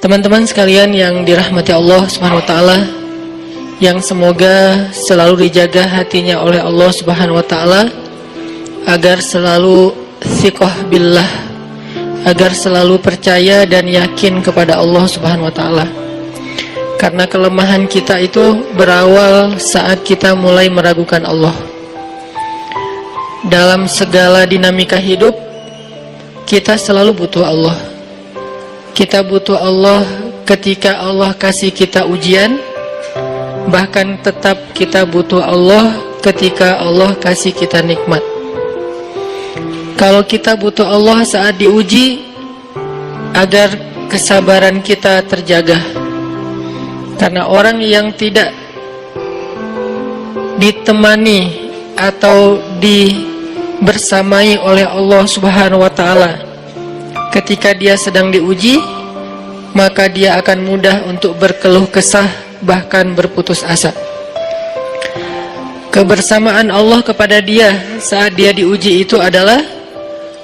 Teman-teman sekalian yang dirahmati Allah Subhanahu wa taala, yang semoga selalu dijaga hatinya oleh Allah Subhanahu wa taala agar selalu thiqah billah, agar selalu percaya dan yakin kepada Allah Subhanahu wa taala. Karena kelemahan kita itu berawal saat kita mulai meragukan Allah. Dalam segala dinamika hidup, kita selalu butuh Allah. Kita butuh Allah ketika Allah kasih kita ujian. Bahkan tetap kita butuh Allah ketika Allah kasih kita nikmat. Kalau kita butuh Allah saat diuji, agar kesabaran kita terjaga. Karena orang yang tidak ditemani atau dibersamai oleh Allah Subhanahu wa taala ketika dia sedang diuji, maka dia akan mudah untuk berkeluh kesah, bahkan berputus asa. Kebersamaan Allah kepada dia saat dia diuji itu adalah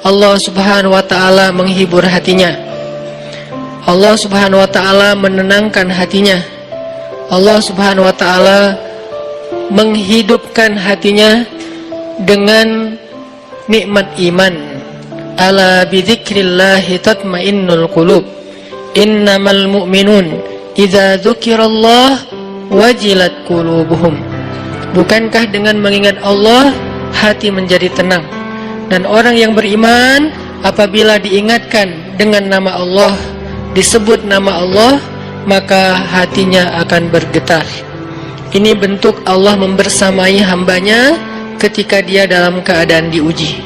Allah Subhanahu wa taala menghibur hatinya. Allah Subhanahu wa taala menenangkan hatinya. Allah Subhanahu wa taala menghidupkan hatinya dengan nikmat iman. Ala bidzikrillahi tatmainnul qulub. Innamal mu'minun idza dzukirallah wajilat qulubuhum. Bukankah dengan mengingat Allah hati menjadi tenang? Dan orang yang beriman apabila diingatkan dengan nama Allah, disebut nama Allah, maka hatinya akan bergetar. Ini bentuk Allah membersamai hambanya ketika dia dalam keadaan diuji.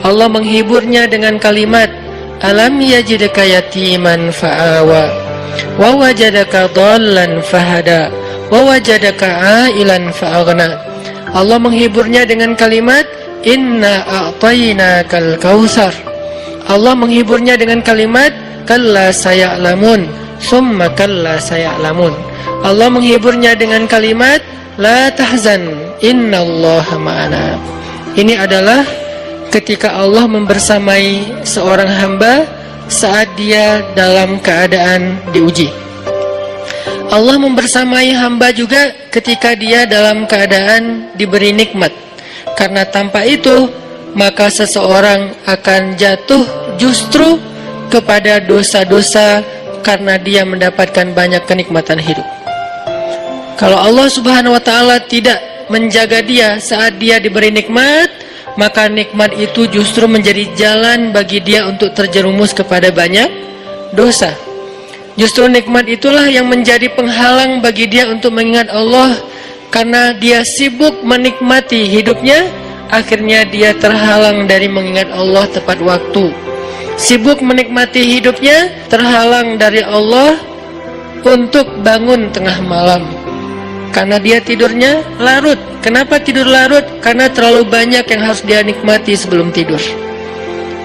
Allah menghiburnya dengan kalimat, alam yajidka yatiman fa'awa wa wajadaka dhallan fahada wa wajadaka ailan fa'aghna. Allah menghiburnya dengan kalimat, inna a'tainakal kautsar. Allah menghiburnya dengan kalimat, kalla saya'lamun summa kalla saya'lamun. Allah menghiburnya dengan kalimat, la tahzan innallaha ma'ana. Ini adalah ketika Allah membersamai seorang hamba saat dia dalam keadaan diuji. Allah membersamai hamba juga ketika dia dalam keadaan diberi nikmat. Karena tanpa itu, maka seseorang akan jatuh justru kepada dosa-dosa karena dia mendapatkan banyak kenikmatan hidup. Kalau Allah Subhanahu wa taala tidak menjaga dia saat dia diberi nikmat, maka nikmat itu justru menjadi jalan bagi dia untuk terjerumus kepada banyak dosa. Justru nikmat itulah yang menjadi penghalang bagi dia untuk mengingat Allah. Karena dia sibuk menikmati hidupnya, akhirnya dia terhalang dari mengingat Allah tepat waktu. Sibuk menikmati hidupnya, terhalang dari Allah untuk bangun tengah malam. Karena dia tidurnya larut. Kenapa tidur larut? Karena terlalu banyak yang harus dia nikmati sebelum tidur.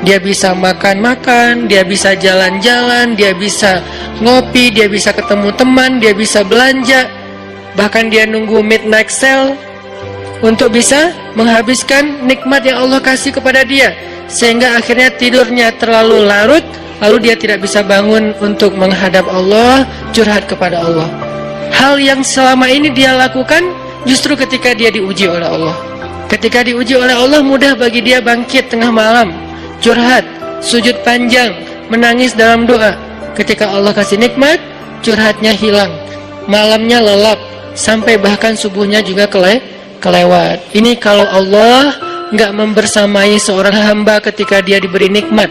Dia bisa makan-makan, dia bisa jalan-jalan, dia bisa ngopi, dia bisa ketemu teman, dia bisa belanja. Bahkan dia nunggu midnight sale untuk bisa menghabiskan nikmat yang Allah kasih kepada dia. Sehingga akhirnya tidurnya terlalu larut, lalu dia tidak bisa bangun untuk menghadap Allah, curhat kepada Allah. Hal yang selama ini dia lakukan justru ketika dia diuji oleh Allah. Ketika diuji oleh Allah, mudah bagi dia bangkit tengah malam, curhat, sujud panjang, menangis dalam doa. Ketika Allah kasih nikmat, curhatnya hilang, malamnya lelap, sampai bahkan subuhnya juga kelewat. Ini kalau Allah nggak membersamai seorang hamba ketika dia diberi nikmat.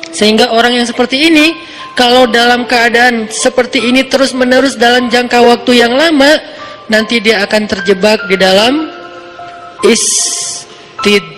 Sehingga orang yang seperti ini, kalau dalam keadaan seperti ini terus-menerus dalam jangka waktu yang lama, nanti dia akan terjebak di dalam istidraj.